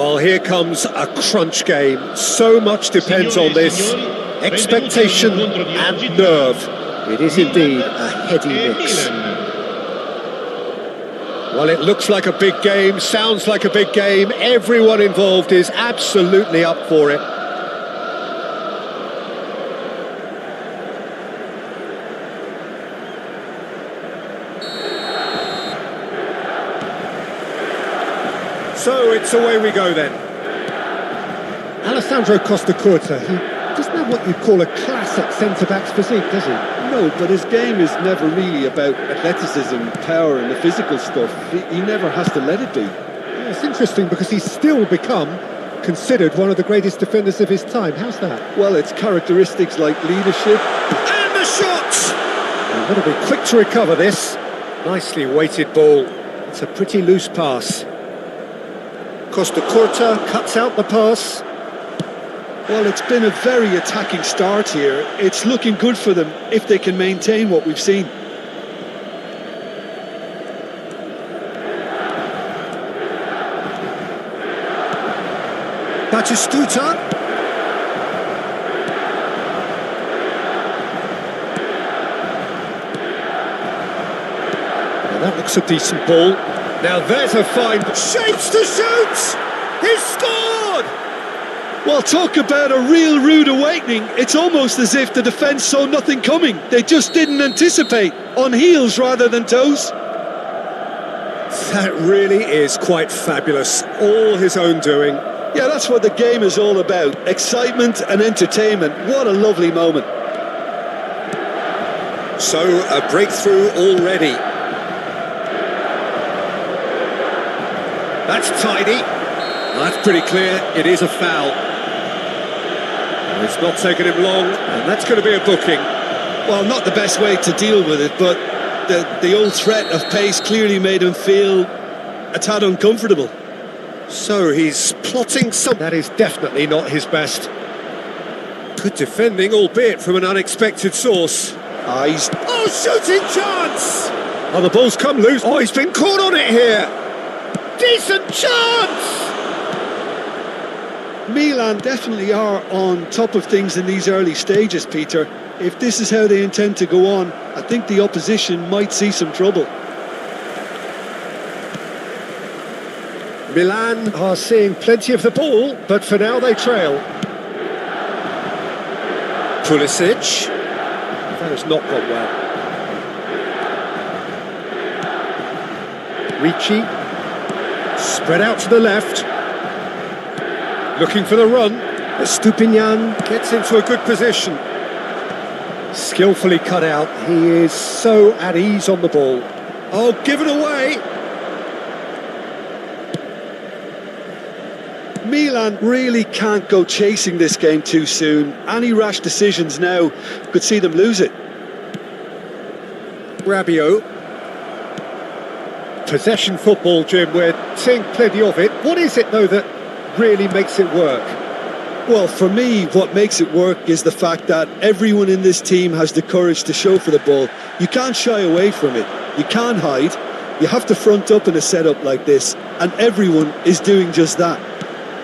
Well, here comes a crunch game. So much depends on this. Expectation and nerve. It is indeed a heady mix. Well, it looks like a big game, sounds like a big game. Everyone involved is absolutely up for it. So it's away we go then. Alessandro Costa Curta, he doesn't have what you'd call a classic centre-back's physique, does he? No, but his game is never really about athleticism, power and the physical stuff. He never has to let it be. Yeah, it's interesting because he's still become considered one of the greatest defenders of his time. How's that? Well, it's characteristics like leadership. And the shot! You've got to be quick to recover this. Nicely weighted ball. It's a pretty loose pass. Costa Curta cuts out the pass. Well, it's been a very attacking start here. It's looking good for them if they can maintain what we've seen. Batistuta. Well, that looks a decent ball. Now there's a fine shapes to shoot! He's scored! Well, talk about a real rude awakening. It's almost as if the defence saw nothing coming. They just didn't anticipate, on heels rather than toes. That really is quite fabulous. All his own doing. Yeah, that's what the game is all about. Excitement and entertainment. What a lovely moment. So, a breakthrough already. That's tidy. That's pretty clear. It is a foul. It's not taken him long, and that's going to be a booking. Well, not the best way to deal with it, but the old threat of pace clearly made him feel a tad uncomfortable. So he's plotting some... That is definitely not his best. Good defending, albeit from an unexpected source. Oh, shooting chance! Oh, the ball's come loose. Oh, he's been caught on it here. Decent chance! Milan definitely are on top of things in these early stages, Peter. If this is how they intend to go on, I think the opposition might see some trouble. Milan are seeing plenty of the ball, but for now they trail. Pulisic. That has not gone well. Ricci. Spread out to the left. Looking for the run. Estupinian gets into a good position. Skillfully cut out. He is so at ease on the ball. Oh, given away. Milan really can't go chasing this game too soon. Any rash decisions now could see them lose it. Rabiot. Possession football, Jim, we're seeing plenty of it. What is it, though, that really makes it work? Well, for me, what makes it work is the fact that everyone in this team has the courage to show for the ball. You can't shy away from it. You can't hide. You have to front up in a setup like this, and everyone is doing just that.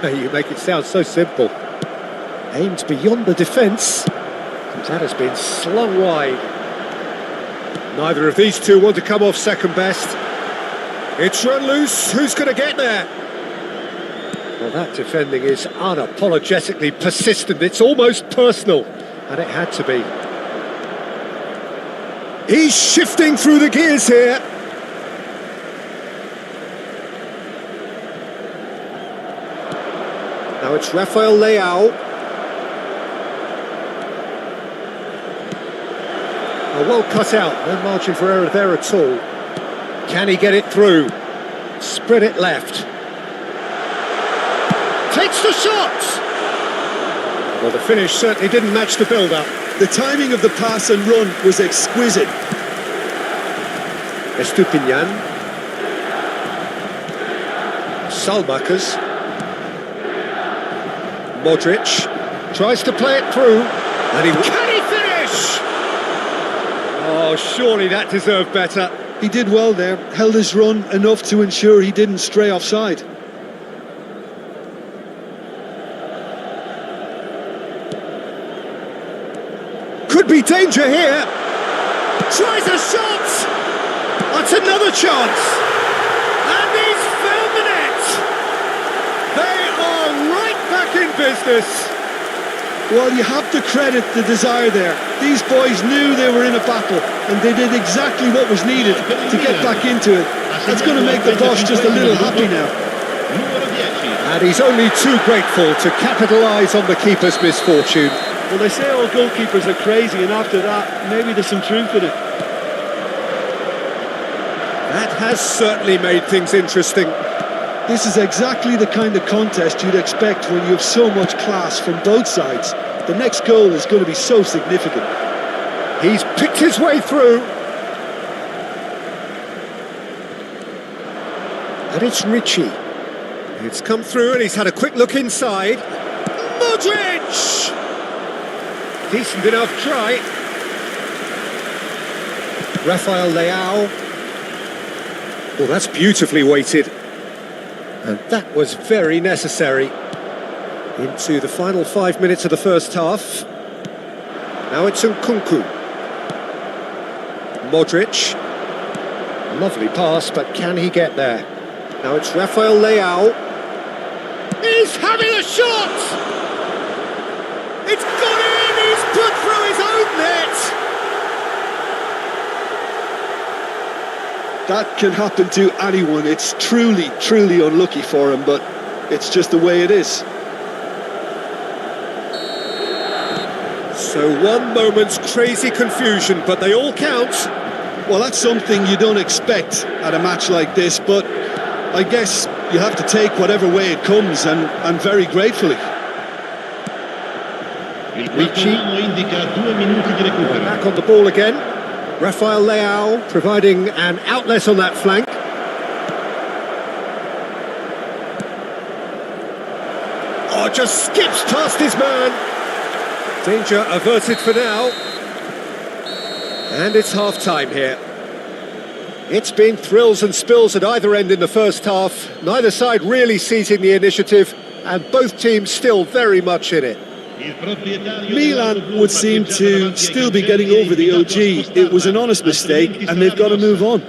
You make it sound so simple. Aimed beyond the defence. That has been slung wide. Neither of these two want to come off second best. It's run loose. Who's going to get there? Well, that defending is unapologetically persistent. It's almost personal. And it had to be. He's shifting through the gears here. Now it's Rafael Leao. Well cut out, no margin for error there at all. Can he get it through? Spread it left. Takes the shot! Well, the finish certainly didn't match the build-up. The timing of the pass and run was exquisite. Estupinian. Salmakers. Modric tries to play it through, and can he finish? Oh, surely that deserved better. He did well there, held his run enough to ensure he didn't stray offside. could be danger here. Tries a shot. That's another chance. And he's found the net. They are right back in business. Well, you have to credit the desire there. These boys knew they were in a battle, and they did exactly what was needed to get back into it. That's going to make the boss just a little happy now. And he's only too grateful to capitalise on the keeper's misfortune. Well, they say all goalkeepers are crazy, and after that, maybe there's some truth in it. That has certainly made things interesting. This is exactly the kind of contest you'd expect when you have so much class from both sides. The next goal is going to be so significant. He's picked his way through. And it's Ricci. It's come through and he's had a quick look inside. Modric! Decent enough try. Rafael Leao. Well, that's beautifully weighted. And that was very necessary. Into the final 5 minutes of the first half. Now it's Nkunku. Modric. Lovely pass, but can he get there? Now it's Rafael Leao. He's having a shot! It's gone in! He's put through his own net! That can happen to anyone. It's truly, truly unlucky for him, but it's just the way it is. So one moment's crazy confusion, but they all count. Well, that's something you don't expect at a match like this, but I guess you have to take whatever way it comes, and very gratefully. Ricci. Back on the ball again. Rafael Leao providing an outlet on that flank. Oh, just skips past his man. Danger averted for now. And it's half-time here. It's been thrills and spills at either end in the first half. Neither side really seizing the initiative, and both teams still very much in it. Milan would seem to still be getting over the OG. It was an honest mistake, and they've got to move on.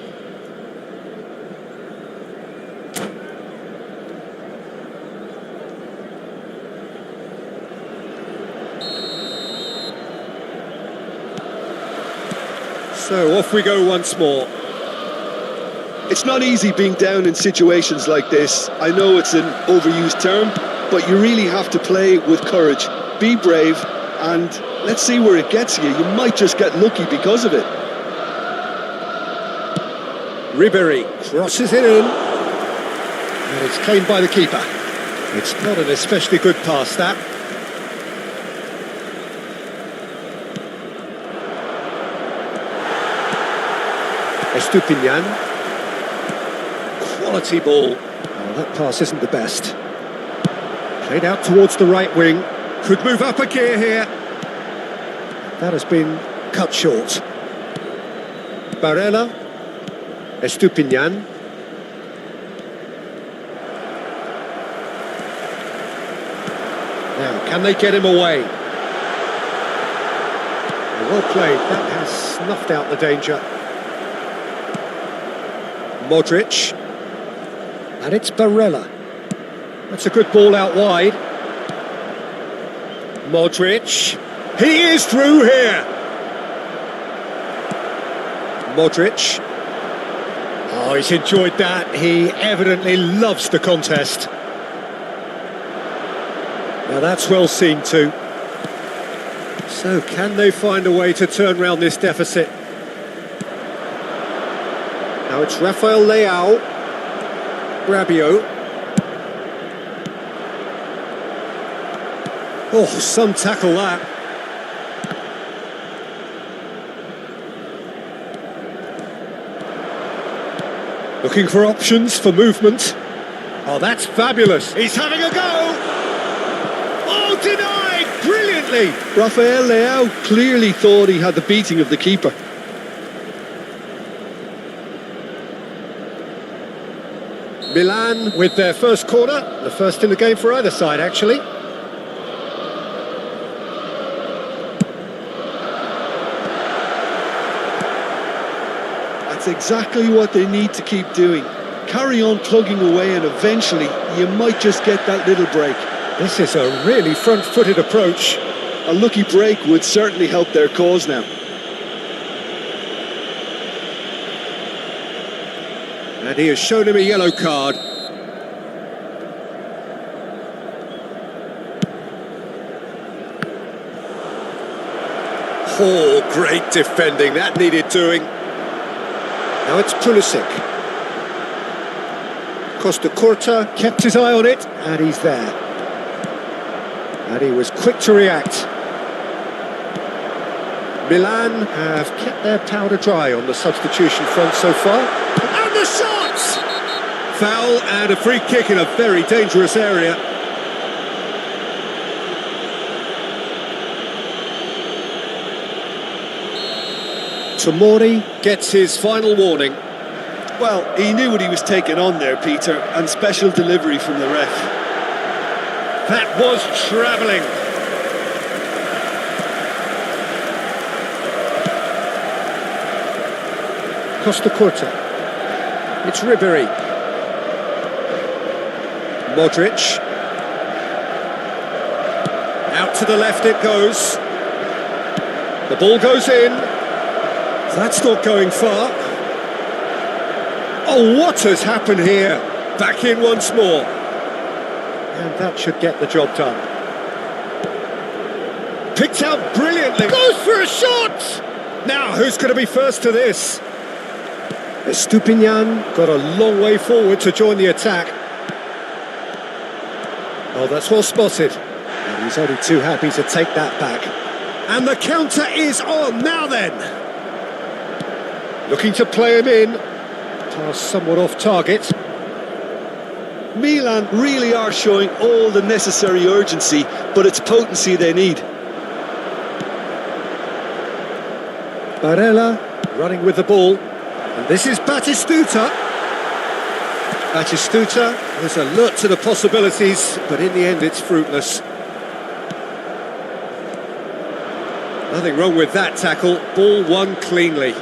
So off we go once more. It's not easy being down in situations like this. I know it's an overused term, but you really have to play with courage. Be brave, and let's see where it gets you. You might just get lucky because of it. Ribéry crosses it in. And it's claimed by the keeper. It's not an especially good pass, that. Estupinian. Quality ball. Oh, that pass isn't the best. Played out towards the right wing. Could move up a gear here. That has been cut short. Barella. Estupinian. Now, can they get him away? Well played. That has snuffed out the danger. Modric. And it's Barella. That's a good ball out wide. Modric. He is through here. Modric. Oh, he's enjoyed that. He evidently loves the contest. Now that's well seen too. So can they find a way to turn round this deficit? Now it's Rafael Leao. Rabiot. Oh, some tackle that. Looking for options for movement. Oh, that's fabulous. He's having a go. Oh, denied brilliantly. Rafael Leao clearly thought he had the beating of the keeper. Milan with their first corner, the first in the game for either side, actually. exactly what they need to keep doing. Carry on plugging away and eventually you might just get that little break. This is a really front-footed approach. A lucky break would certainly help their cause now. And he has shown him a yellow card. Oh, great defending. That needed doing. Now it's Pulisic. Costa Curta kept his eye on it, and he's there. And he was quick to react. Milan have kept their powder dry on the substitution front so far. And the shots! Foul and a free kick in a very dangerous area. Tomori gets his final warning. Well, he knew what he was taking on there, Peter, and special delivery from the ref. That was travelling. Costa Curta. It's Ribery. Modric. Out to the left it goes. The ball goes in. That's not going far. Oh, what has happened here? Back in once more. And that should get the job done. Picked out brilliantly. Goes for a shot! Now, who's going to be first to this? Estupinian got a long way forward to join the attack. Oh, that's well spotted. And he's only too happy to take that back. And the counter is on. Now then. Looking to play him in. Pass somewhat off target. Milan really are showing all the necessary urgency, but it's potency they need. Barella running with the ball. And this is Batistuta. Batistuta was alert to the possibilities, but in the end it's fruitless. Nothing wrong with that tackle. Ball won cleanly.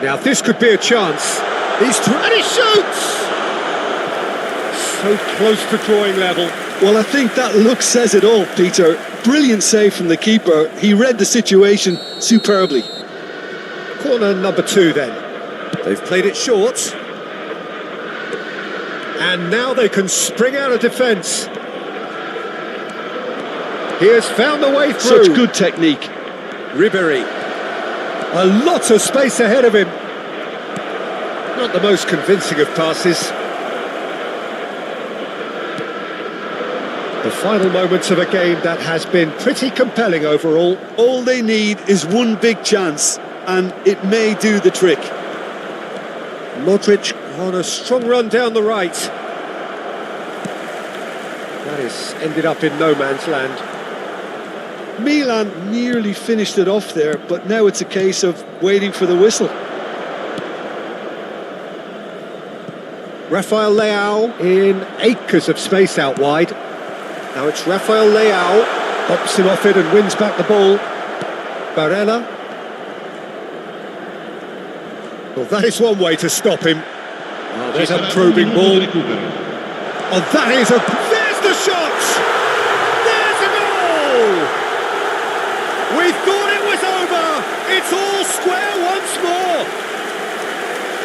Now this could be a chance. And he shoots! So close to drawing level. Well, I think that look says it all, Peter. Brilliant save from the keeper. He read the situation superbly. Corner number 2 then. They've played it short. And now they can spring out of defence. He has found the way through. Such good technique. Ribery. A lot of space ahead of him. Not the most convincing of passes. The final moments of a game that has been pretty compelling overall. All they need is one big chance, and it may do the trick. Modric on a strong run down the right. That has ended up in no man's land. Milan nearly finished it off there, but now it's a case of waiting for the whistle. Rafael Leao in acres of space out wide. Now it's Rafael Leao, pops him off it and wins back the ball. Barella. Well, that is one way to stop him. Oh, there's a probing ball. Oh, that is a... There's the shot! There's a goal! We thought it was over! It's all square once more!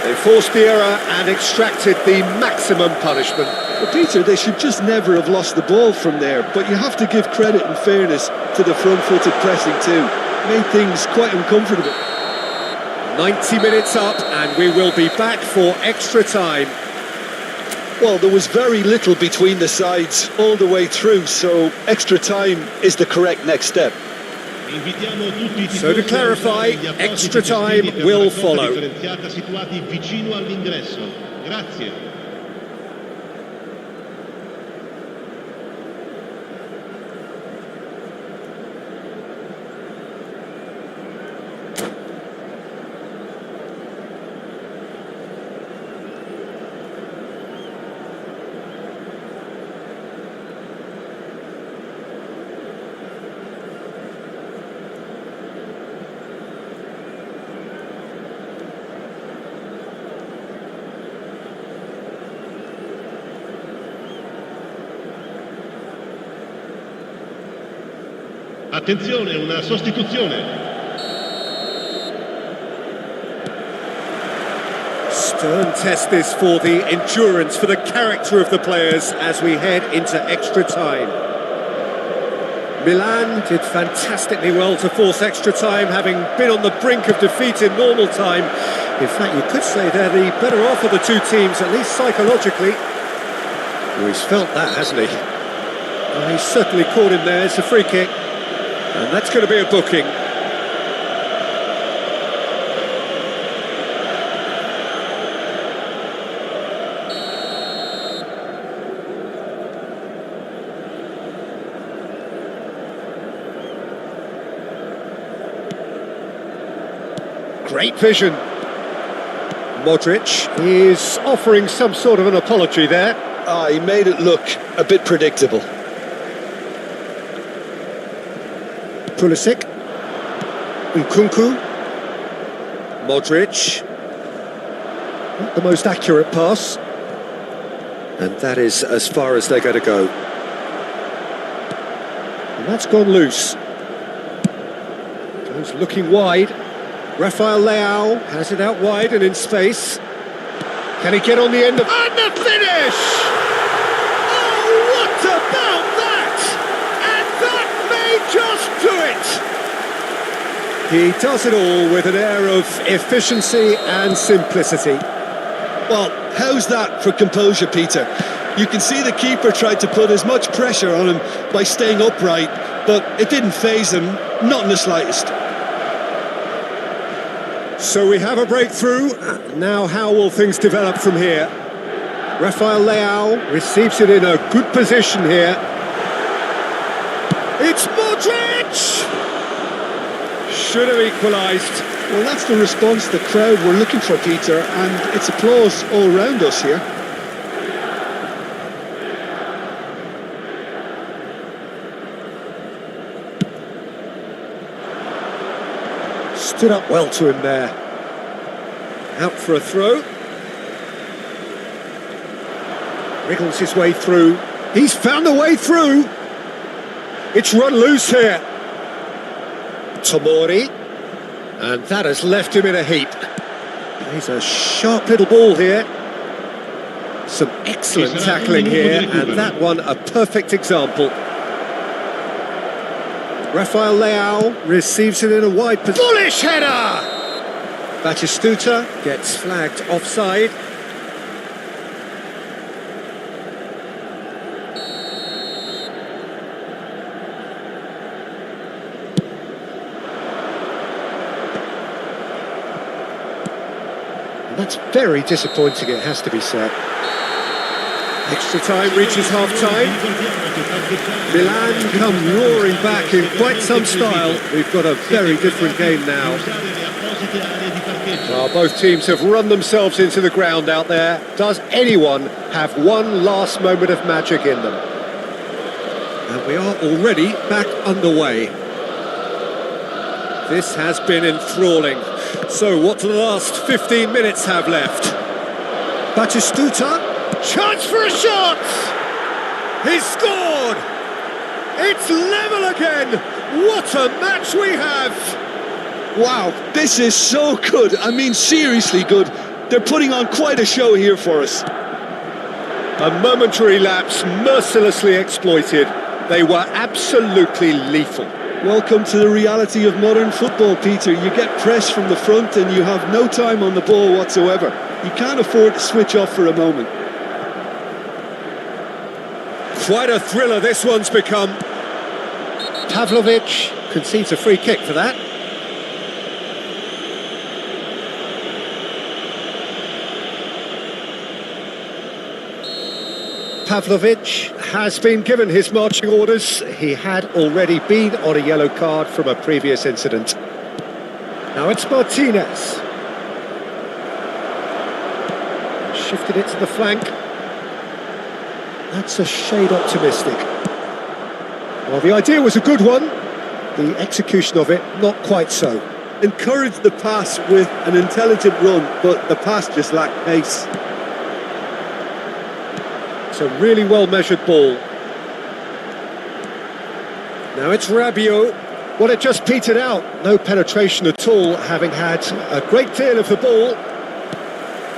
They forced the error and extracted the maximum punishment. But Peter, they should just never have lost the ball from there, but you have to give credit and fairness to the front-footed pressing too. Made things quite uncomfortable. 90 minutes up and we will be back for extra time. Well, there was very little between the sides all the way through, so extra time is the correct next step. So to clarify, extra time will follow. Attenzione, una sostituzione. Stern test this for the endurance, for the character of the players as we head into extra time. Milan did fantastically well to force extra time, having been on the brink of defeat in normal time. In fact, you could say they're the better off of the two teams, at least psychologically. Well, he's felt that, hasn't he? Well, he's certainly caught him there. It's a free kick. And that's going to be a booking. Great vision. Modric is offering some sort of an apology there. He made it look a bit predictable. Pulisic. Nkunku. Modric. Not the most accurate pass. And that is as far as they're going to go. And that's gone loose. Goes looking wide. Rafael Leao has it out wide and in space. Can he get on the end of... And the finish! Oh, what about that? And that may just do it! He does it all with an air of efficiency and simplicity. Well, how's that for composure, Peter? You can see the keeper tried to put as much pressure on him by staying upright, but it didn't faze him, not in the slightest. So we have a breakthrough. Now how will things develop from here? Rafael Leao receives it in a good position here. It's Modric! Should have equalised. Well, that's the response the crowd were looking for, Peter, and it's applause all round us here. Stood up well to him there. Out for a throw. Wriggles his way through. He's found a way through. It's run loose here. Tomori. And that has left him in a heap. He's a sharp little ball here. Some excellent tackling here, and that one a perfect example. Rafael Leao receives it in a wide position. Bullish header! Batistuta gets flagged offside. And that's very disappointing, it has to be said. Extra time reaches half-time. Milan come roaring back in quite some style. We've got a very different game now. Well, both teams have run themselves into the ground out there. Does anyone have one last moment of magic in them? And we are already back underway. This has been enthralling. So what do the last 15 minutes have left? Batistuta. Chance for a shot! He's scored! It's level again! What a match we have! Wow, this is so good. I mean, seriously good. They're putting on quite a show here for us. A momentary lapse mercilessly exploited. They were absolutely lethal. Welcome to the reality of modern football, Peter. You get pressed from the front and you have no time on the ball whatsoever. You can't afford to switch off for a moment. Quite a thriller this one's become. Pavlovic concedes a free kick for that. Pavlovic has been given his marching orders. He had already been on a yellow card from a previous incident. Now it's Martinez. Shifted it to the flank. That's a shade optimistic. Well, the idea was a good one. The execution of it, not quite so. Encouraged the pass with an intelligent run, but the pass just lacked pace. It's a really well-measured ball. Now it's Rabiot. Well, it just petered out. No penetration at all, having had a great deal of the ball.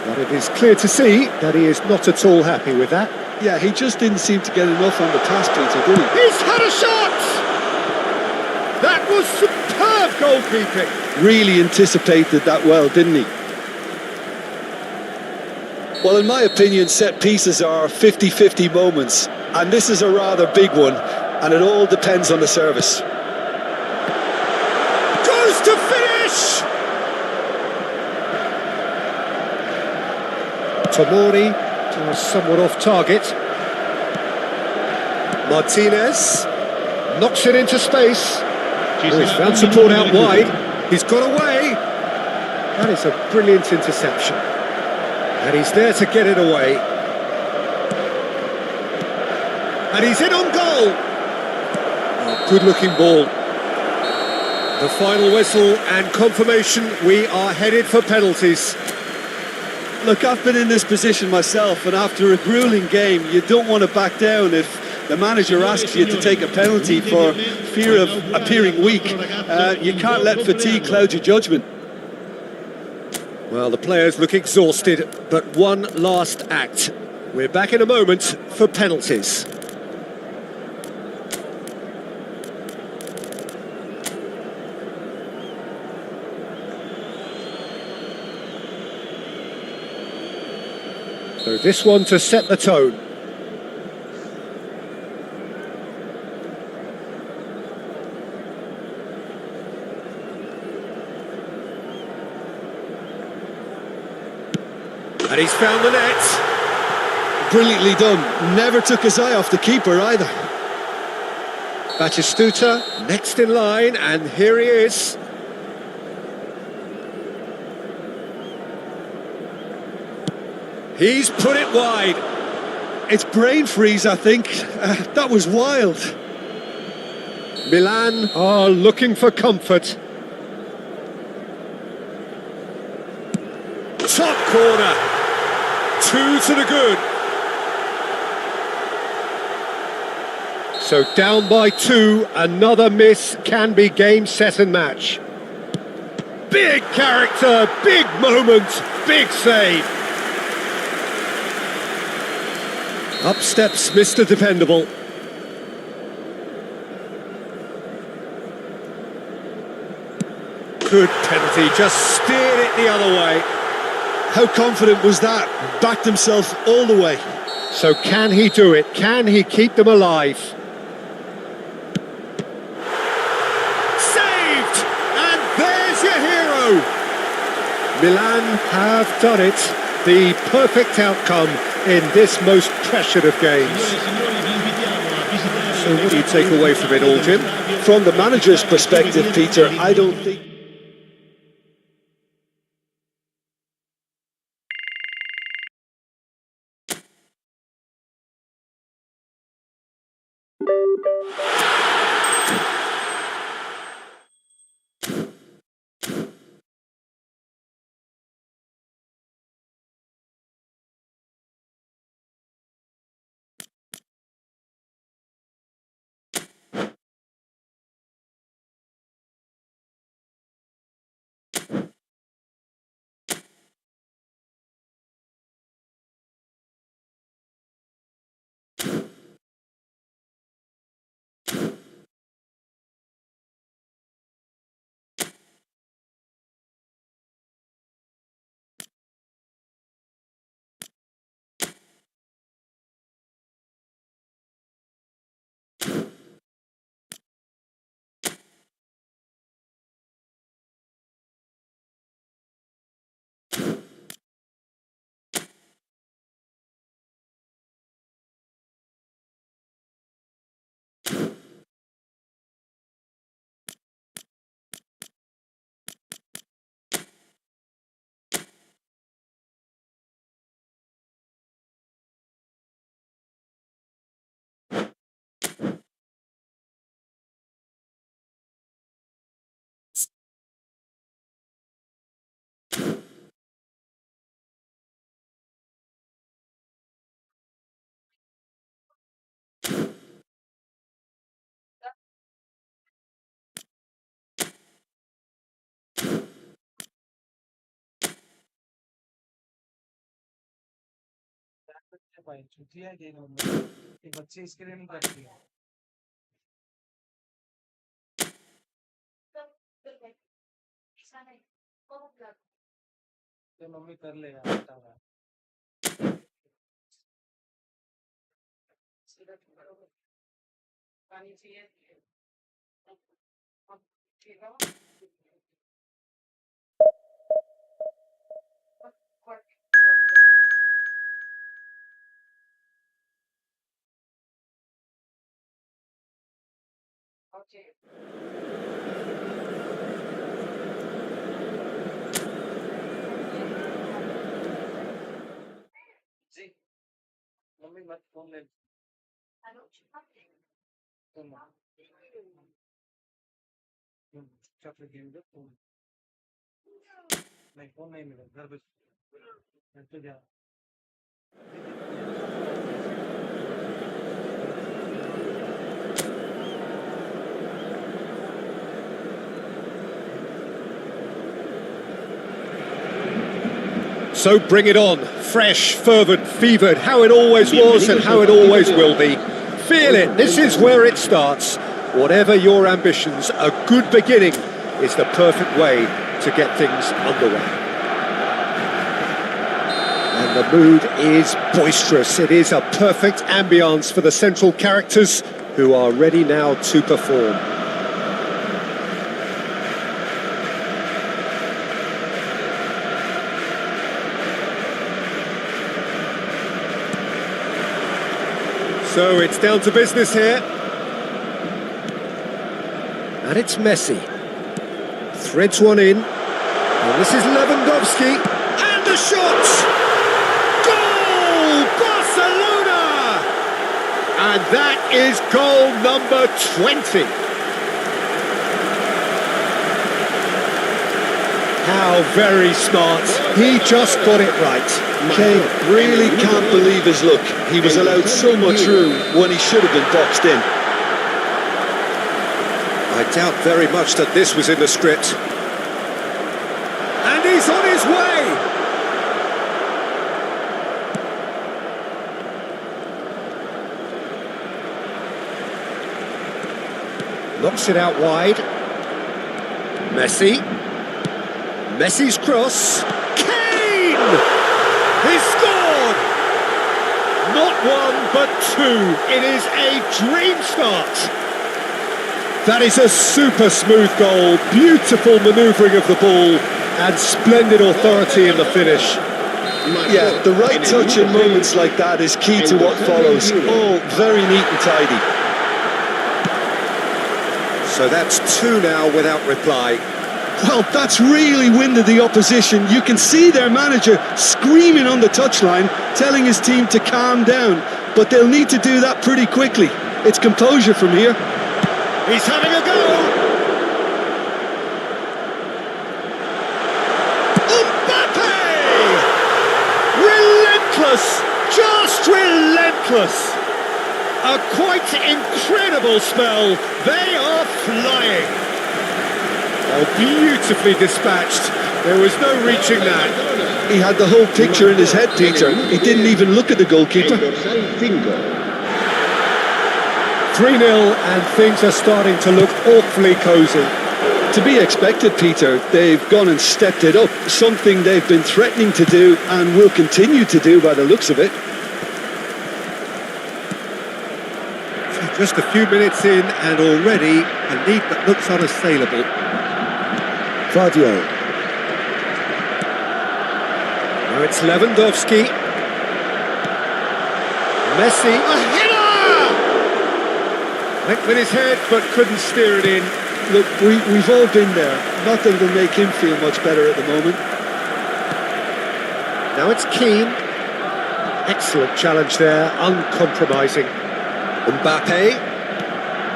But it is clear to see that he is not at all happy with that. Yeah, he just didn't seem to get enough on the pass, Peter, did he? He's had a shot! That was superb goalkeeping. Really anticipated that well, didn't he? Well, in my opinion, set pieces are 50-50 moments, and this is a rather big one, and it all depends on the service. Goes to finish! Tomori, somewhat off target. Martinez. Knocks it into space. Oh, he's found support out wide. He's got away. That is a brilliant interception. And he's there to get it away. And he's in on goal. Oh, good-looking ball. The final whistle and confirmation, we are headed for penalties. Look, I've been in this position myself, and after a grueling game, you don't want to back down if the manager asks you to take a penalty for fear of appearing weak. You can't let fatigue cloud your judgment. Well, the players look exhausted, but one last act. We're back in a moment for penalties. So this one to set the tone. And he's found the net. Brilliantly done. Never took his eye off the keeper either. Batistuta next in line, and here he is. He's put it wide. It's brain freeze, I think. That was wild. Milan are looking for comfort. Top corner. 2 to the good. So down by 2, another miss can be game, set and match. Big character, big moment, big save. Up steps Mr. Dependable. Good penalty, just steered it the other way. How confident was that? Backed himself all the way. So can he do it? Can he keep them alive? Saved! And there's your hero! Milan have done it. The perfect outcome in this most pressured of games. So what do you take away from it all, Jim? From the manager's perspective, Peter, I don't think... So bring it on, fresh, fervent, fevered, how it always was and how it always will be. Feel it, this is where it starts. Whatever your ambitions, a good beginning is the perfect way to get things underway. And the mood is boisterous. It is a perfect ambience for the central characters who are ready now to perform. So it's down to business here. And it's Messi. Threads one in. And this is Lewandowski. And the shot! Goal! Barcelona! And that is goal number 20. How very smart. He just got it right. Kane really can't believe his luck. He was allowed so much room when he should have been boxed in. I doubt very much that this was in the script. And he's on his way! Knocks it out wide. Messi. Messi's cross. Kane! He's scored! Not one, but two. It is a dream start. That is a super smooth goal. Beautiful manoeuvring of the ball and splendid authority in the finish. Yeah, the right touch in moments like that is key to what follows. All very neat and tidy. So that's two now without reply. Well, that's really winded the opposition. You can see their manager screaming on the touchline, telling his team to calm down. But they'll need to do that pretty quickly. It's composure from here. He's having a go! Mbappe! Relentless! Just relentless! A quite incredible spell. They are flying. Oh, beautifully dispatched. There was no reaching that. He had the whole picture in his head, Peter. He didn't even look at the goalkeeper. 3-0 and things are starting to look awfully cosy. To be expected, Peter. They've gone and stepped it up. Something they've been threatening to do and will continue to do by the looks of it. Just a few minutes in and already a lead that looks unassailable. Fadio. Now it's Lewandowski. Messi. A header! Went with his head but couldn't steer it in. Look, we've all been there. Not that it'll make him feel much better at the moment. Now it's Keane. Excellent challenge there, uncompromising. Mbappe.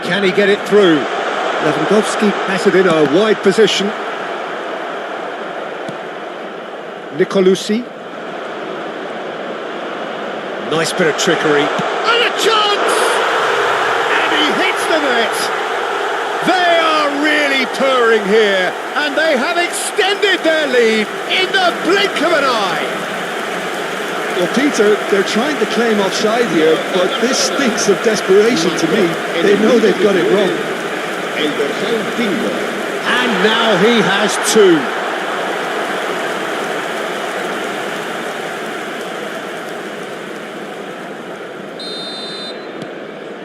Can he get it through? Lewandowski has it in a wide position. Nicolucci. Nice bit of trickery. And a chance! And he hits the net. They are really purring here, and they have extended their lead in the blink of an eye. Well, Peter, they're trying to claim offside here, but this stinks of desperation to me. They know they've got it wrong. El dorsal 5. And now he has two.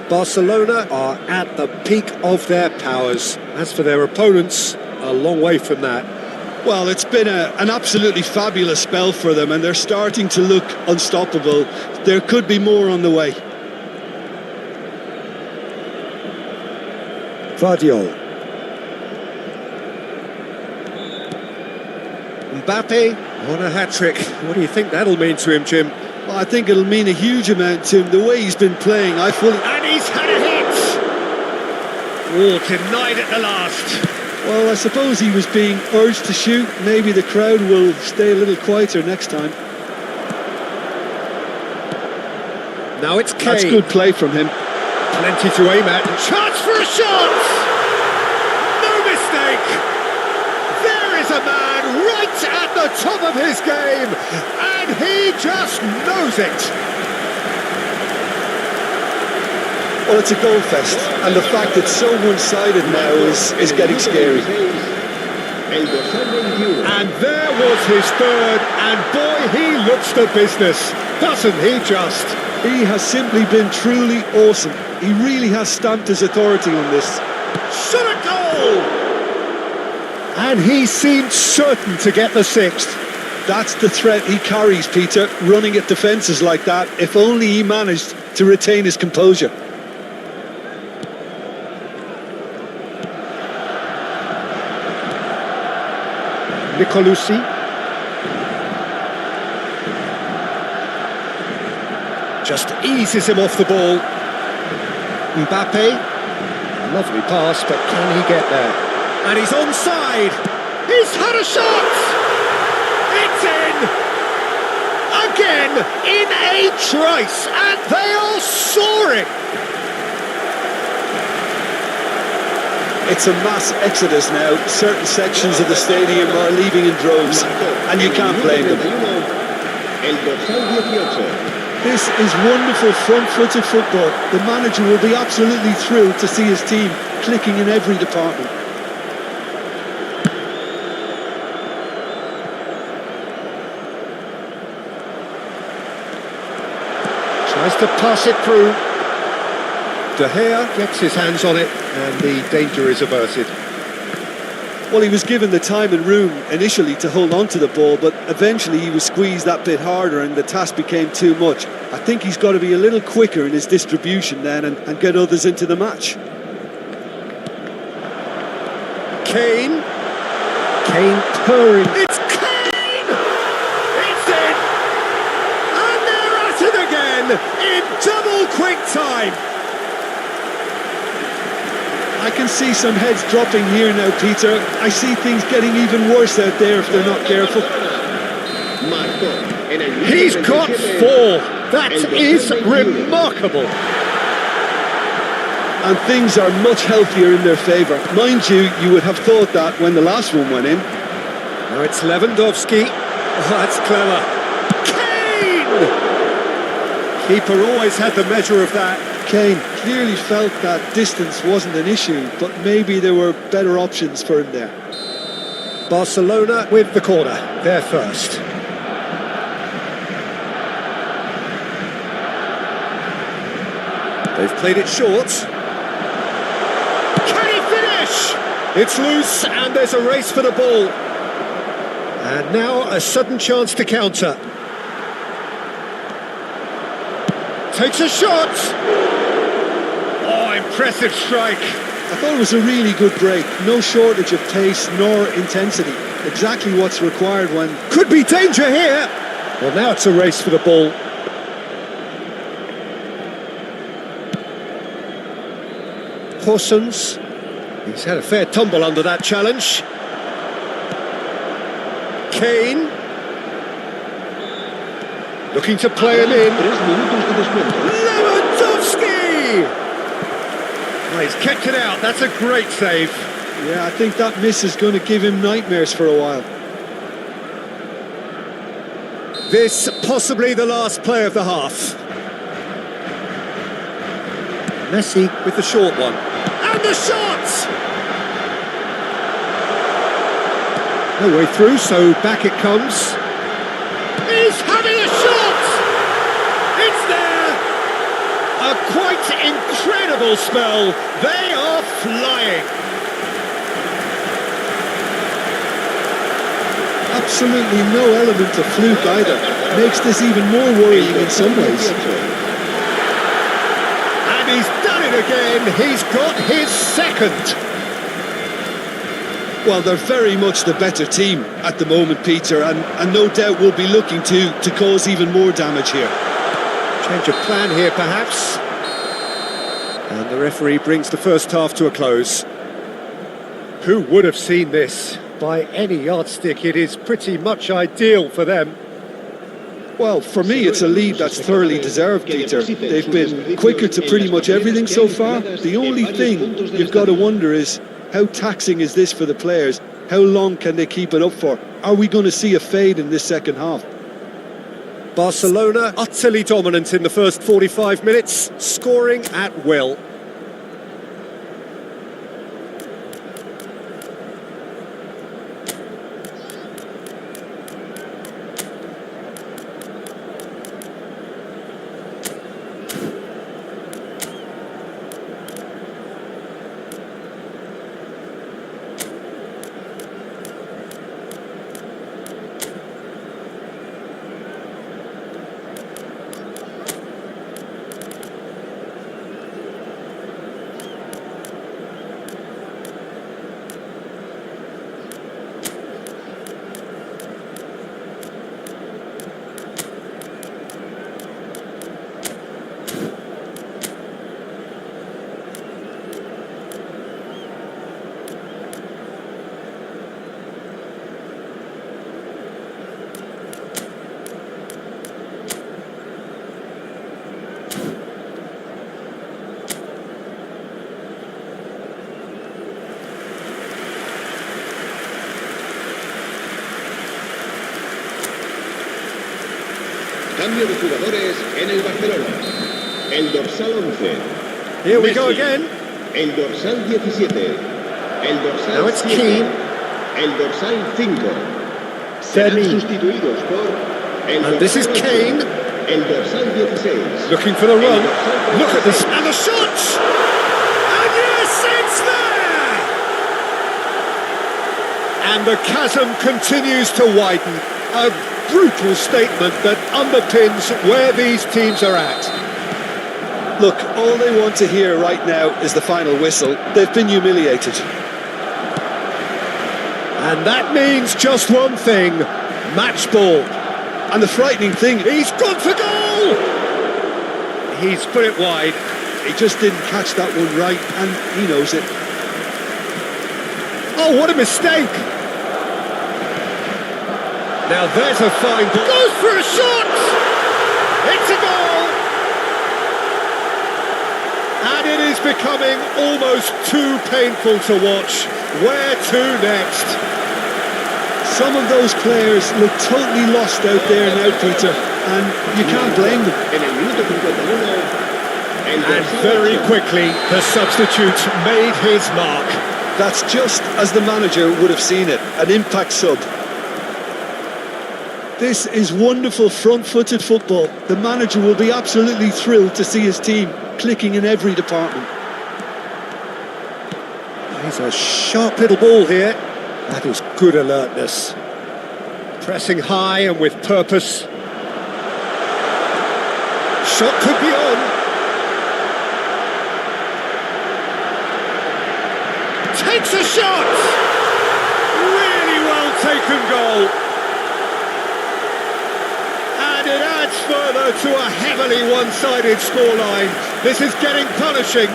Barcelona are at the peak of their powers. As for their opponents, a long way from that. Well, it's been an absolutely fabulous spell for them, and they're starting to look unstoppable. There could be more on the way. Vardiol. Mbappe on a hat-trick. What do you think that'll mean to him, Jim? Well, I think it'll mean a huge amount to him. The way he's been playing, I fully... And he's had a hit! Oh, denied at the last. Well, I suppose he was being urged to shoot. Maybe the crowd will stay a little quieter next time. Now it's Kane. That's good play from him. Plenty to aim at. Chance for a shot! No mistake! There is a man right at the top of his game, and he just knows it. Well, it's a goal fest, and the fact it's so one-sided now is getting scary. El dorsal 21. And there was his third, and boy, he looks the business, doesn't he just? He has simply been truly awesome. He really has stamped his authority on this. Shot a goal! And he seemed certain to get the sixth. That's the threat he carries, Peter, running at defences like that, if only he managed to retain his composure. Nicolosi. Just eases him off the ball. Mbappe. Lovely pass, but can he get there? And he's onside. He's had a shot. It's in. Again, in a trice, and they are soaring. It's a mass exodus now. Certain sections of the stadium are leaving in droves, and you can't blame them. El dorsal 18. This is wonderful front-footed football. The manager will be absolutely thrilled to see his team clicking in every department. Tries to pass it through. De Gea gets his hands on it, and the danger is averted. Well, he was given the time and room initially to hold on to the ball, but eventually he was squeezed that bit harder and the task became too much. I think he's got to be a little quicker in his distribution then and get others into the match. Kane. Kane purring. It's Kane! It's in! And they're at it again in double quick time. I can see some heads dropping here now, Peter. I see things getting even worse out there if they're not careful. He's got 4. That is remarkable. And things are much healthier in their favour. Mind you, you would have thought that when the last one went in. Now it's Lewandowski. Oh, that's clever. Kane! Keeper always had the measure of that. Kane clearly felt that distance wasn't an issue, but maybe there were better options for him there. Barcelona with the corner. They're first. They've played it short. Can he finish? It's loose and there's a race for the ball. And now a sudden chance to counter. Takes a shot. Oh, impressive strike. I thought it was a really good break. No shortage of pace nor intensity. Exactly what's required when... Could be danger here. Well, now it's a race for the ball. Horsens. He's had a fair tumble under that challenge. Kane. Looking to play him in. Lewandowski! Well, he's kept it out. That's a great save. Yeah, I think that miss is going to give him nightmares for a while. This possibly the last play of the half. Messi with the short one. And the shot! No way through, so back it comes. He's having a shot! It's there! A quite incredible spell. They are flying. Absolutely no element of fluke either. Makes this even more worrying in some ways. And he's done it again. He's got his second. Well, they're very much the better team at the moment, Peter, and no doubt will be looking to cause even more damage here. Change of plan here, perhaps. And the referee brings the first half to a close. Who would have seen this? By any yardstick, it is pretty much ideal for them. Well, for me, it's a lead that's thoroughly deserved, Peter. They've been quicker to pretty much everything so far. The only thing you've got to wonder is, how taxing is this for the players? How long can they keep it up for? Are we going to see a fade in this second half? Barcelona utterly dominant in the first 45 minutes, scoring at will. Cambio de jugadores en el Barcelona. El dorsal 11. Here we Messi. go again. El dorsal 17. El dorsal Now it's 7. Keane. El dorsal 5. Serán Demi. sustituidos por el And this is dorsal 8, Kane. El dorsal 16. Looking for the El run. dorsal Look at this. 13. And the shot! And yes, it's there! And the chasm continues to widen. A brutal statement that underpins where these teams are at. Look, all they want to hear right now is the final whistle. They've been humiliated. And that means just one thing. Match ball. And the frightening thing, He's gone for goal! He's put it wide. he just didn't catch that one right, and he knows it. Oh, what a mistake! Now there's a fine ball. Goes for a shot! It's a goal! And it is becoming almost too painful to watch. Where to next? Some of those players look totally lost out there now, Peter, and you can't blame them. En el minuto 51. El And dorsal very 8. quickly, the substitute made his mark. That's just as the manager would have seen it, an impact sub. This is wonderful front-footed football. The manager will be absolutely thrilled to see his team clicking in every department. He's a sharp little ball here. That is good alertness. Pressing high and with purpose. Shot could be on. Takes a shot! Really well taken goal. And it adds further to a heavily one-sided scoreline. This is getting punishing.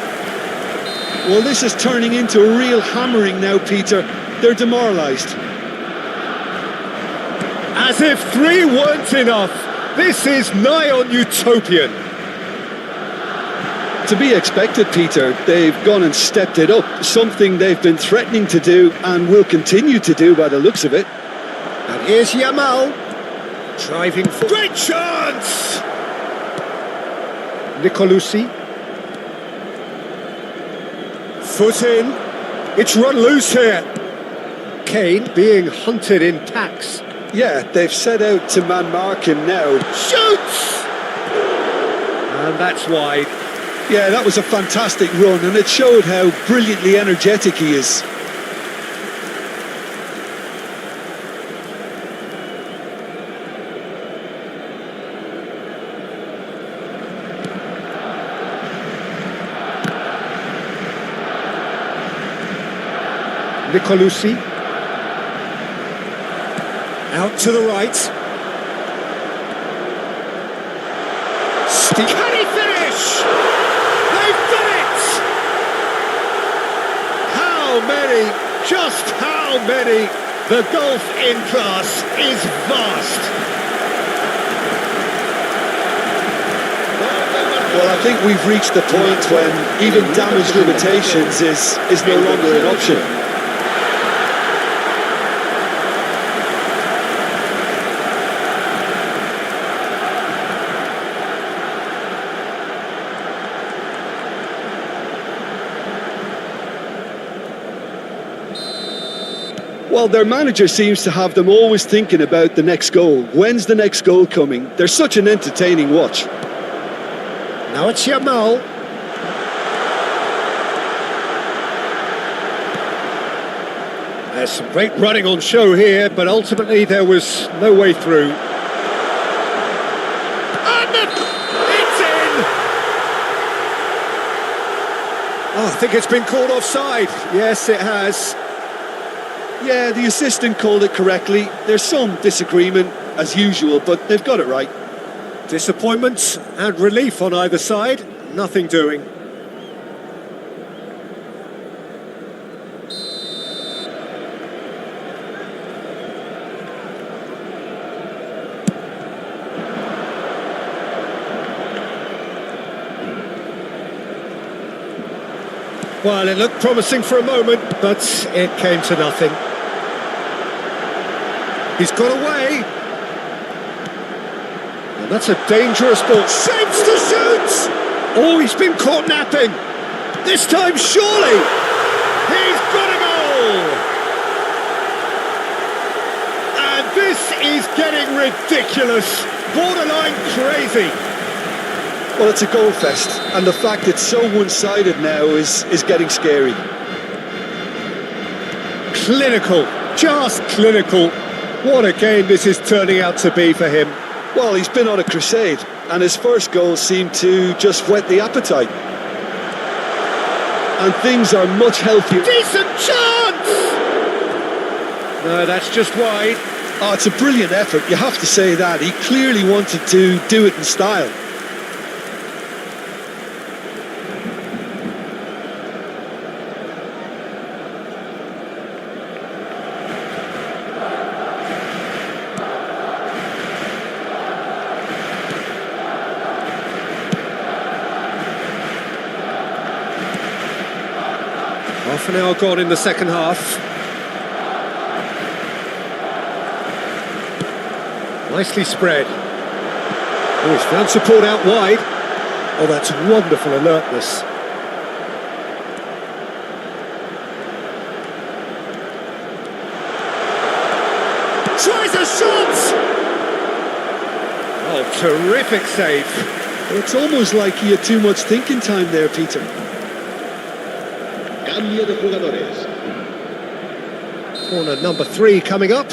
Well, this is turning into a real hammering now, Peter. They're demoralised. As if 3 weren't enough. This is nigh on utopian. To be expected, Peter. They've gone and stepped it up, something they've been threatening to do and will continue to do by the looks of it. And here's Yamal. Driving for... Great chance! Nicolucci. Foot in. It's run loose here. Kane being hunted in packs. Yeah, they've set out to man-mark him now. Shoots! And that's wide. Yeah, that was a fantastic run, and it showed how brilliantly energetic he is. Nicolucci. Out to the right. Can he finish? They've done it! How many? Just how many? The golf in class is vast. Well, I think we've reached the point when even damage limitations is no longer an option. Well, their manager seems to have them always thinking about the next goal. When's the next goal coming? They're such an entertaining watch. Now it's Yamal. There's some great running on show here, but ultimately there was no way through. And it's in! Oh, I think it's been called offside. Yes, it has. Yeah, the assistant called it correctly. There's some disagreement, as usual, but they've got it right. Disappointment and relief on either side. Nothing doing. Well, it looked promising for a moment, but it came to nothing. He's got away. And that's a dangerous ball. Shapes to shoot! Oh, he's been caught napping. This time, surely. He's got a goal! And this is getting ridiculous. Borderline crazy. Well, it's a goal fest, and the fact it's so one-sided now is getting scary. Clinical, just clinical. What a game this is turning out to be for him. Well, he's been on a crusade, and his first goal seemed to just whet the appetite. And things are much healthier. Decent chance! No, that's just wide. Oh, it's a brilliant effort, you have to say that. He clearly wanted to do it in style. Half an hour gone in the second half. Nicely spread. Oh, he's found support out wide. Oh, that's wonderful alertness. Tries a shot! Oh, terrific save. It's almost like he had too much thinking time there, Peter. Cambio de jugadores. Corner number 3 coming up.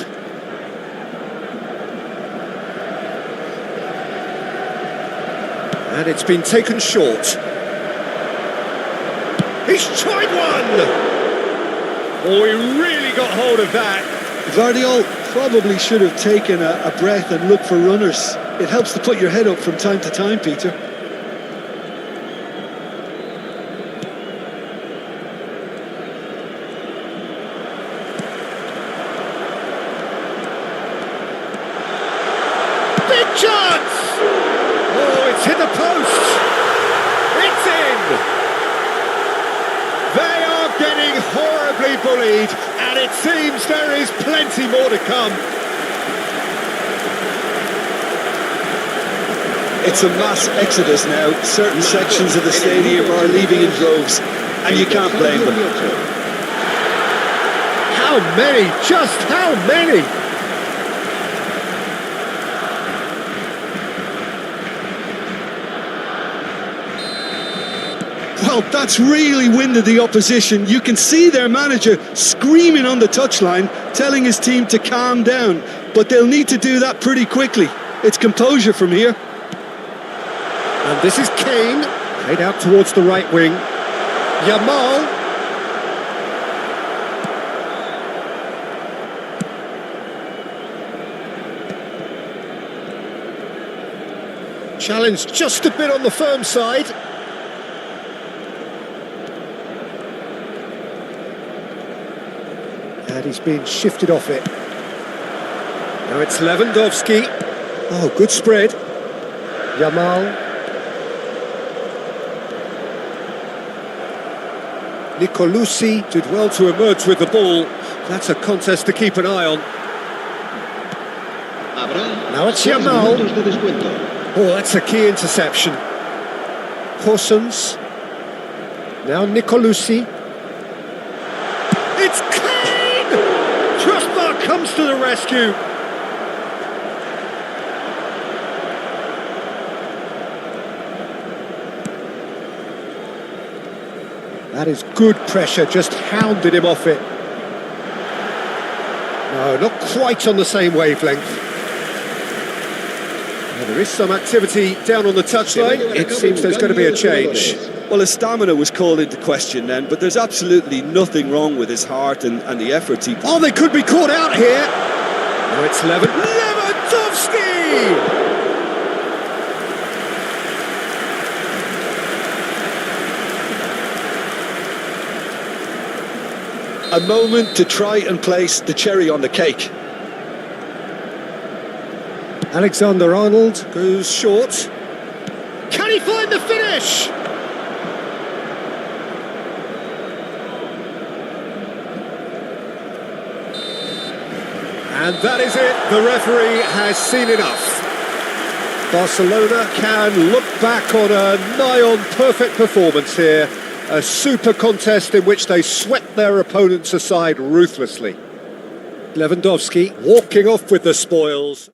And it's been taken short. He's tried one! Oh, he really got hold of that. Vardiol probably should have taken a breath and looked for runners. It helps to put your head up from time to time, Peter. Big chance! Oh, it's hit the post. It's in! They are getting horribly bullied, and it seems there is plenty more to come. It's a mass exodus now. Certain sections of the stadium are leaving in droves, and you can't blame them. How many? Just how many? Well, that's really winded the opposition. You can see their manager screaming on the touchline, telling his team to calm down. But they'll need to do that pretty quickly. It's composure from here. And this is Kane, played out towards the right wing. Yamal. Challenge just a bit on the firm side. And he's been shifted off it. Now it's Lewandowski. Oh, good spread. Yamal. Nicolucci did well to emerge with the ball. That's a contest to keep an eye on. Now it's Yamal. Oh, that's a key interception. Corsons. Now Nicolucci. It's Kane! Trustbar comes to the rescue. That is good pressure, just hounded him off it. No, not quite on the same wavelength. Well, there is some activity down on the touchline. It seems there's going to be a change. Well, his stamina was called into question then, but there's absolutely nothing wrong with his heart and the efforts he... Oh, they could be caught out here. Now it's Lewandowski! A moment to try and place the cherry on the cake. Alexander-Arnold goes short. Can he find the finish? And that is it. The referee has seen enough. Barcelona can look back on a nigh-on perfect performance here. A super contest in which they swept their opponents aside ruthlessly. Lewandowski walking off with the spoils.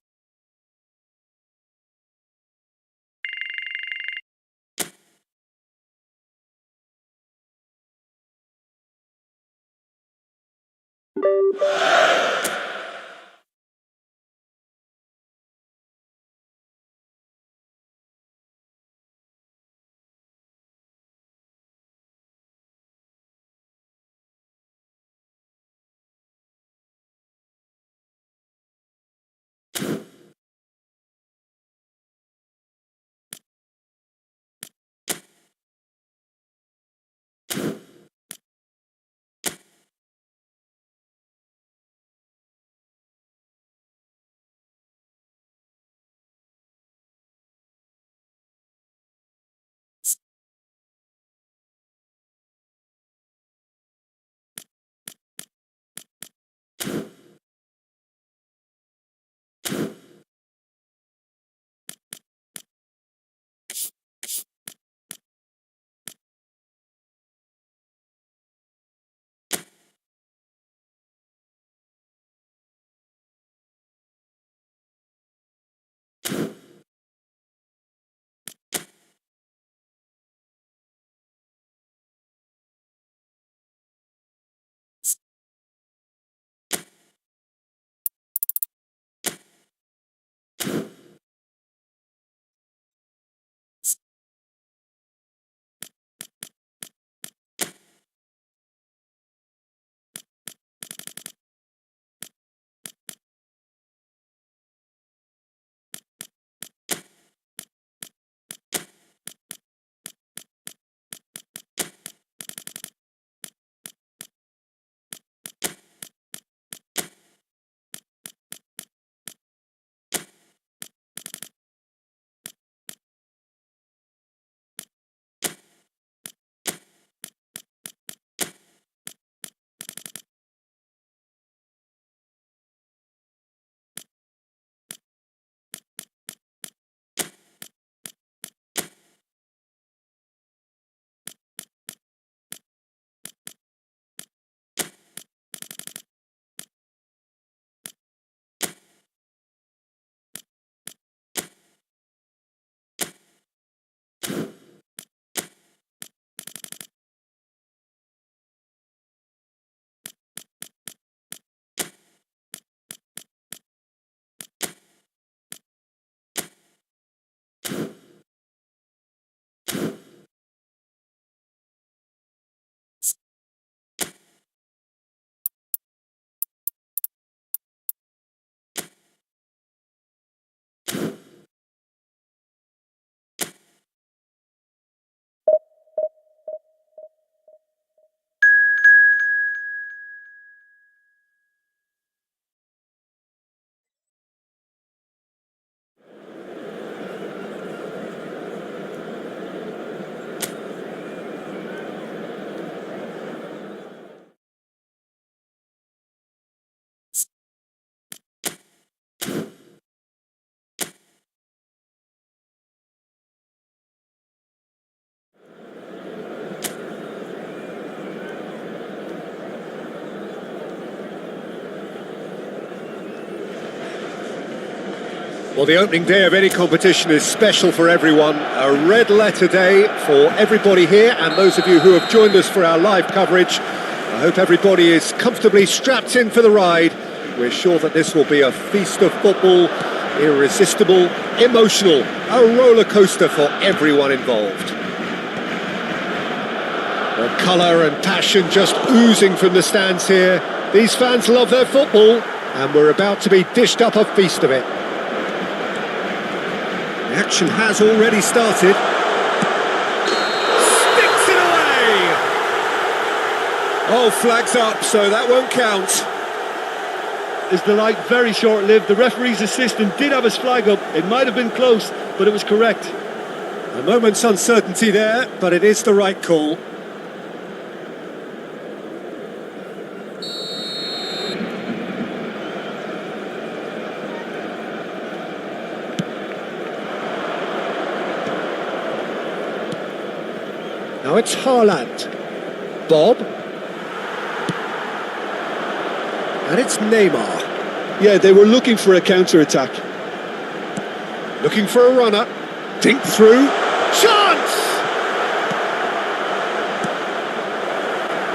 Well, the opening day of any competition is special for everyone. A red letter day for everybody here, and those of you who have joined us for our live coverage. I hope everybody is comfortably strapped in for the ride. We're sure that this will be a feast of football, irresistible, emotional, a roller coaster for everyone involved. Well, colour and passion just oozing from the stands here. These fans love their football, and we're about to be dished up a feast of it. The action has already started. Sticks it away! Oh, flags up, so that won't count. Is the light very short-lived? The referee's assistant did have his flag up. It might have been close, but it was correct. A moment's uncertainty there, but it is the right call. Now it's Haaland. Bob. And it's Neymar. Yeah, they were looking for a counter-attack. Looking for a runner. Dink through. Chance!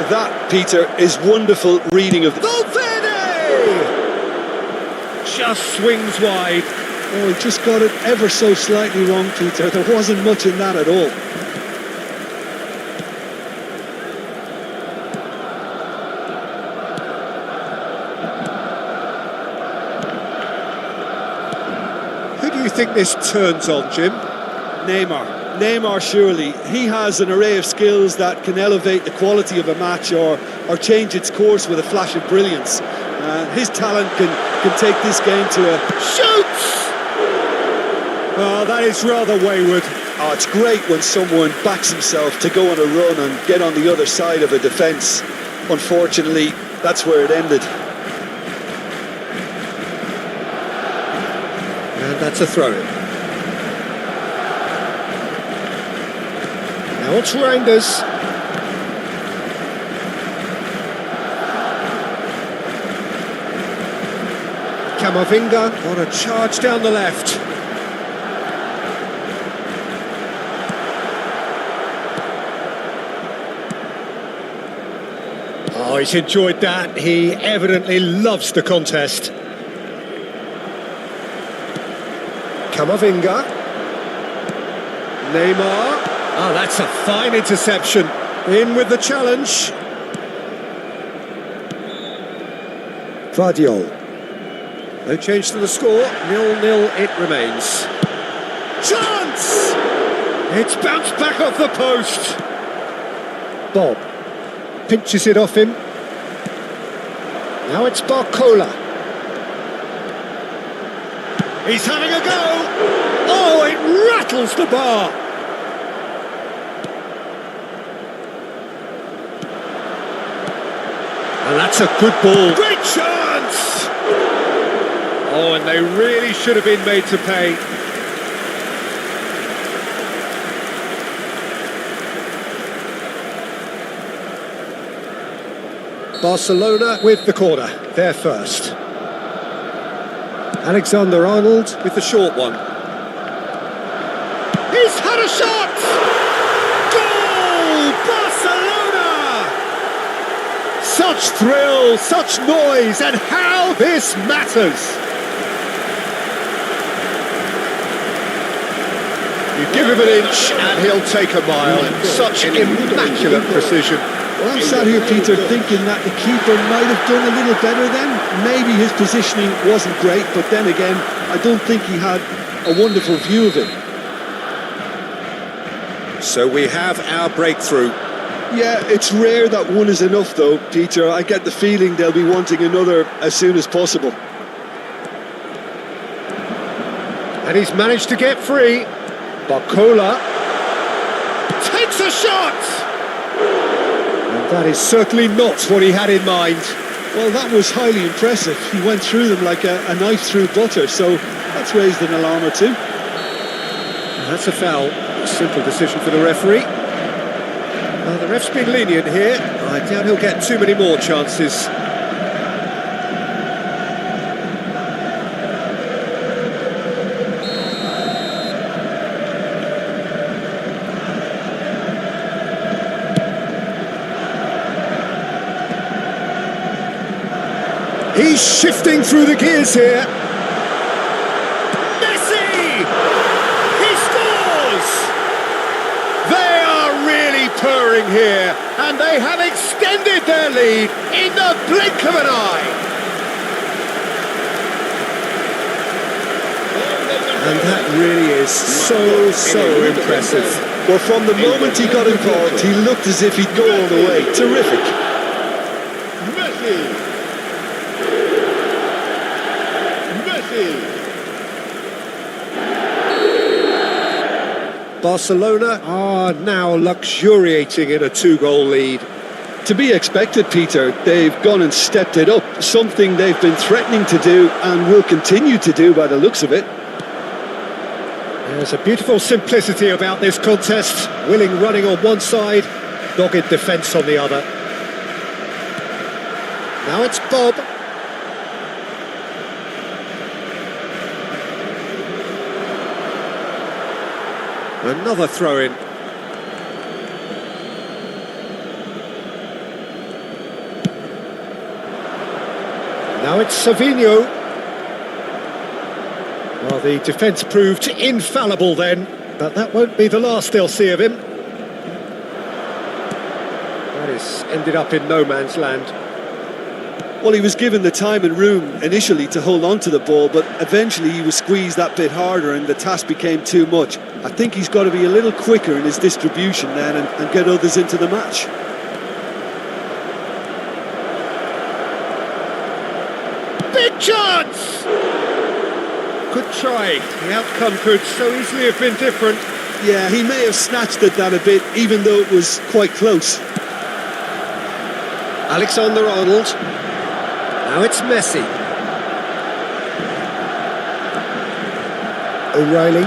That, Peter, is wonderful reading of the... Valverde! Just swings wide. Oh, he just got it ever so slightly wrong, Peter. There wasn't much in that at all. Who do you think this turns on, Jim? Neymar, surely. He has an array of skills that can elevate the quality of a match or change its course with a flash of brilliance. His talent can take this game to a... Shoots! Oh, that is rather wayward. Oh, it's great when someone backs himself to go on a run and get on the other side of a defence. Unfortunately, that's where it ended. And that's a throw-in. Now it's Reinders. Camavinga on a charge down the left. Oh, he's enjoyed that. He evidently loves the contest. Camavinga. Neymar. Oh, that's a fine interception. In with the challenge. Vardiol. No change to the score. 0-0 it remains. Chance! It's bounced back off the post. Bob pinches it off him. Now it's Barcola. He's having a go. Oh, it rattles the bar. And that's a good ball. Great chance! Oh, and they really should have been made to pay. Barcelona with the corner, they're first. Alexander-Arnold with the short one. He's had a shot! Goal! Barcelona! Such thrill, such noise, and how this matters! You give him an inch and he'll take a mile. Such immaculate precision. Well, I'm sat here, Peter, thinking that the keeper might have done a little better then. Maybe his positioning wasn't great, but then again, I don't think he had a wonderful view of it. So we have our breakthrough. Yeah, it's rare that one is enough, though, Peter. I get the feeling they'll be wanting another as soon as possible. And he's managed to get free. Barcola takes a shot! And that is certainly not what he had in mind. Well, that was highly impressive. He went through them like a knife through butter, so that's raised an alarm or two. And that's a foul. A simple decision for the referee. The ref's been lenient here. I doubt he'll get too many more chances. He's shifting through the gears here. Messi! He scores! They are really purring here, and they have extended their lead in the blink of an eye. And that really is so impressive. Well, from the moment he got involved, he looked as if he'd go all the way. Terrific. Messi. Barcelona are now luxuriating in a 2-goal lead. To be expected, Peter. They've gone and stepped it up, something they've been threatening to do and will continue to do by the looks of it. There's a beautiful simplicity about this contest. Willing running on one side, dogged defence on the other. Now it's Bob. Another throw-in. Now it's Savinho. Well, the defence proved infallible then, but that won't be the last they'll see of him. That has ended up in no man's land. Well, he was given the time and room initially to hold on to the ball, but eventually he was squeezed that bit harder and the task became too much. I think he's got to be a little quicker in his distribution then and get others into the match. Big chance! Good try. The outcome could so easily have been different. Yeah, he may have snatched at that a bit, even though it was quite close. Alexander-Arnold. Now it's Messi. O'Reilly.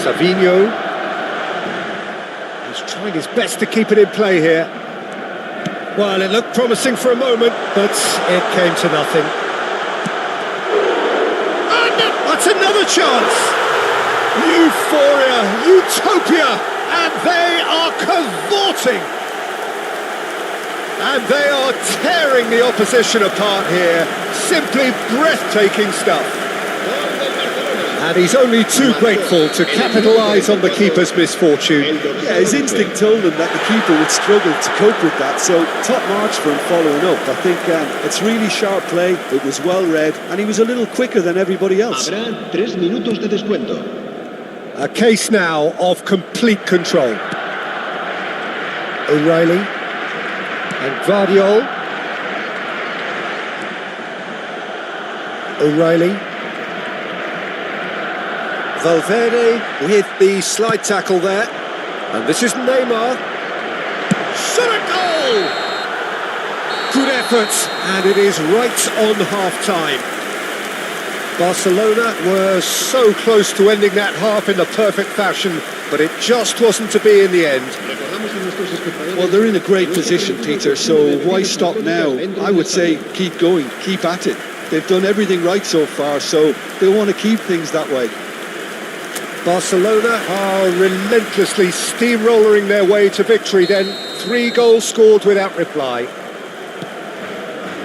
Savinho. He's trying his best to keep it in play here. Well, it looked promising for a moment, but it came to nothing. And that's another chance! Euphoria, utopia, and they are cavorting! And they are tearing the opposition apart here. Simply breathtaking stuff. And he's only too grateful to capitalise on the keeper's misfortune. Yeah, his instinct told him that the keeper would struggle to cope with that, so top marks for him following up. I think it's really sharp play, it was well read, and he was a little quicker than everybody else. Habrá 3 minutos de descuento. A case now of complete control. O'Reilly and Guardiola. O'Reilly. Valverde with the slide tackle there. And this is Neymar. Shot a goal! Good effort, and it is right on half-time. Barcelona were so close to ending that half in the perfect fashion, but it just wasn't to be in the end. Well, they're in a great position, Peter, so why stop now? I would say keep going, keep at it. They've done everything right so far, so they want to keep things that way. Barcelona are relentlessly steamrolling their way to victory then. 3 goals scored without reply.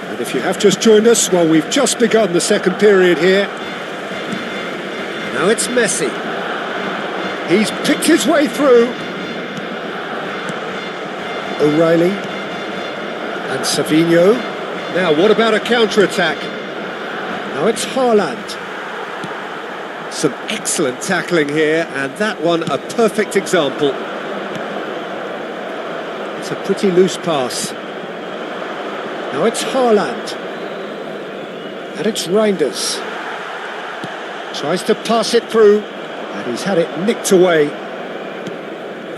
And if you have just joined us, well, we've just begun the second period here. Now it's Messi. He's picked his way through. O'Reilly. And Savinho. Now, what about a counter-attack? Now it's Haaland. Some excellent tackling here, and that one a perfect example. It's a pretty loose pass. Now it's Haaland. And it's Reinders. Tries to pass it through, and he's had it nicked away.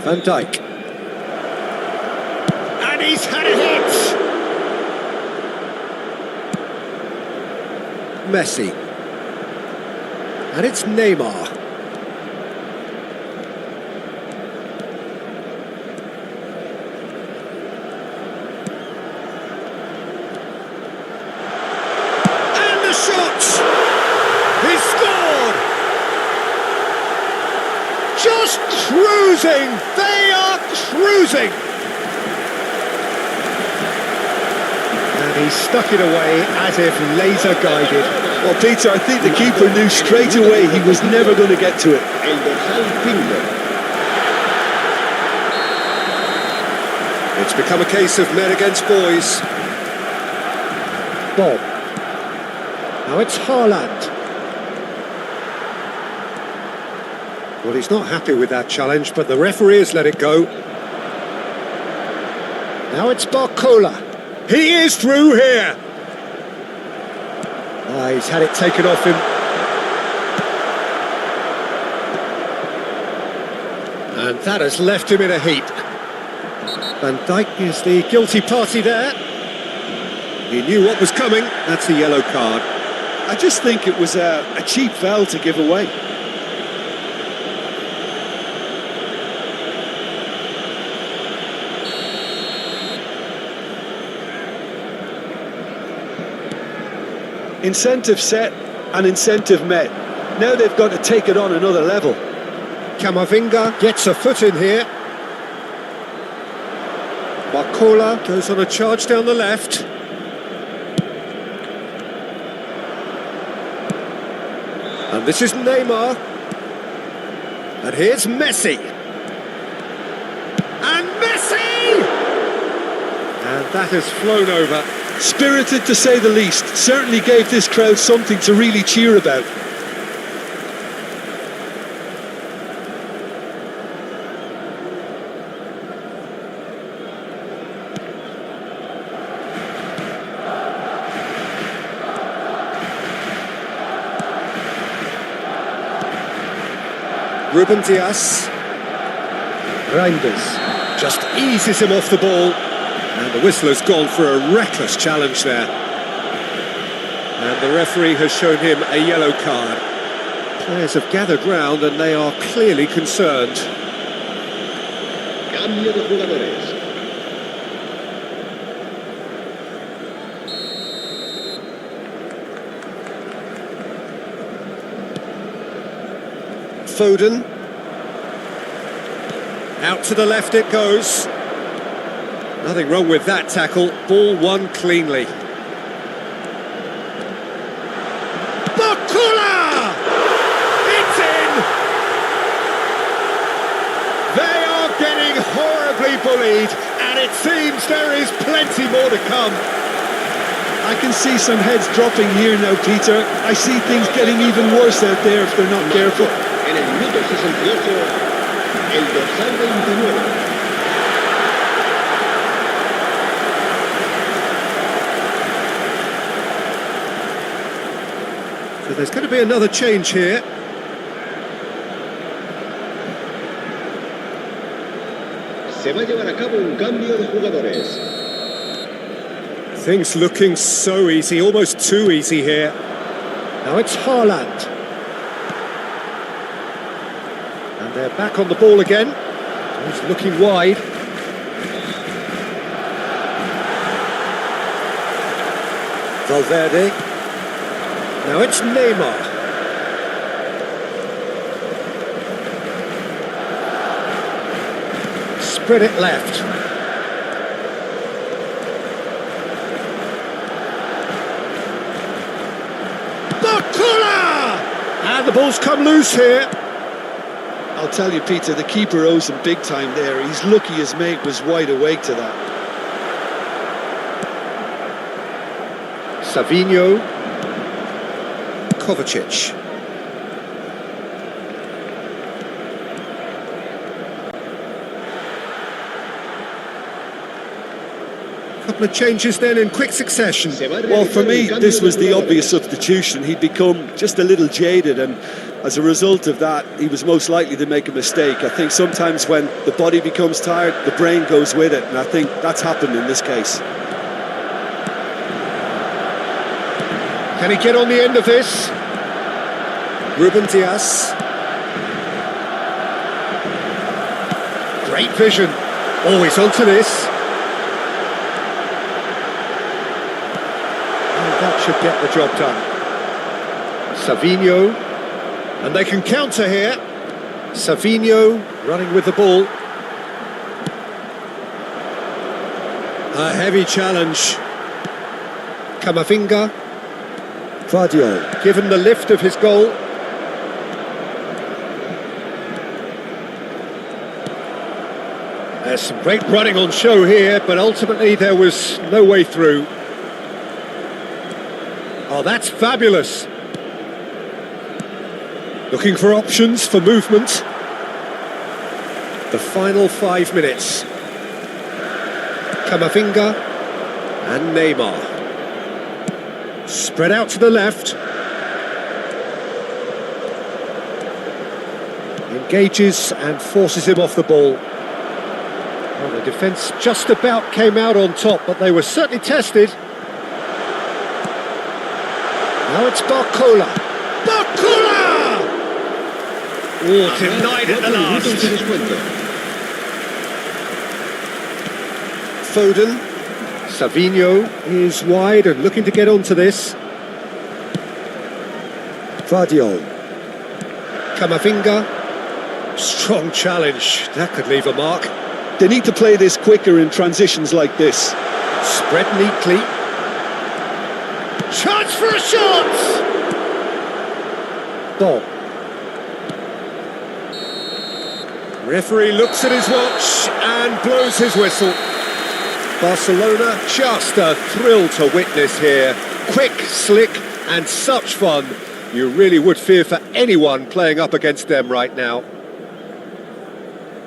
Van Dijk. And he's had a hit! Messi. And it's Neymar. And the shot! He scored! Just cruising! They are cruising! And He stuck it away as if laser guided. Well, Peter, I think the keeper knew straight away he was never going to get to it. El dorsal 5. It's become a case of men against boys. Bob. Now it's Haaland. Well, he's not happy with that challenge, but the referee has let it go. Now it's Barcola. He is through here. Ah, he's had it taken off him. And that has left him in a heap. Van Dijk is the guilty party there. He knew what was coming. That's a yellow card. I just think it was a cheap foul to give away. Incentive set and incentive met. Now they've got to take it on another level. Camavinga gets a foot in here. Barcola goes on a charge down the left. And this is Neymar. And here's Messi. And Messi! And that has flown over. Spirited to say the least. Certainly gave this crowd something to really cheer about. Ruben Dias. Reinders just eases him off the ball. And the whistle has gone for a reckless challenge there. And the referee has shown him a yellow card. Players have gathered round and they are clearly concerned. Cambio de jugadores. Foden. Out to the left it goes. Nothing wrong with that tackle. Ball won cleanly. Barcola! It's in! They are getting horribly bullied, and it seems there is plenty more to come. I can see some heads dropping here now, Peter. I see things getting even worse out there if they're not careful. En el minuto 68, el dorsal 29. So there's going to be another change here. Se va a llevar a cabo un cambio de jugadores. Things looking so easy, almost too easy here. Now it's Haaland. And they're back on the ball again. He's looking wide. Valverde. Now it's Neymar. Spread it left. Barcola! And the ball's come loose here. I'll tell you, Peter, the keeper owes him big time there. He's lucky his mate was wide awake to that. Savinho. Kovacic. Couple of changes then in quick succession. Well, for me, this was the obvious substitution. He'd become just a little jaded, and as a result of that, he was most likely to make a mistake. I think sometimes when the body becomes tired, the brain goes with it, and I think that's happened in this case. Can he get on the end of this? Ruben Dias. Great vision. Always onto this. And that should get the job done. Savinho. And they can counter here. Savinho running with the ball. A heavy challenge. Camavinga, Guardiola. given the lift of his goal. There's some great running on show here, but ultimately there was no way through. Oh, that's fabulous. Looking for options for movement. The final 5 minutes. Camavinga and Neymar. Spread out to the left. Engages and forces him off the ball. Well, the defence just about came out on top, but they were certainly tested. Now it's Barcola. Barcola! Oh, denied at the last. Foden. Savinho is wide and looking to get onto this. Guardiola. Camavinga. Strong challenge. That could leave a mark. They need to play this quicker in transitions like this. Spread neatly. Chance for a shot! Ball. Referee looks at his watch and blows his whistle. Barcelona, just a thrill to witness here. Quick, slick, and such fun. You really would fear for anyone playing up against them right now.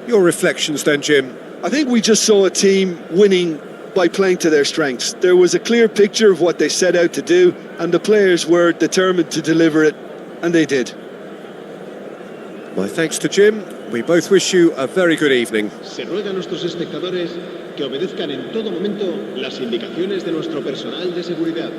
Your reflections then, Jim? I think we just saw a team winning by playing to their strengths. There was a clear picture of what they set out to do, and the players were determined to deliver it, and they did. My thanks to Jim. We both wish you a very good evening. Se ruega a nuestros espectadores que obedezcan en todo momento las indicaciones de nuestro personal de seguridad.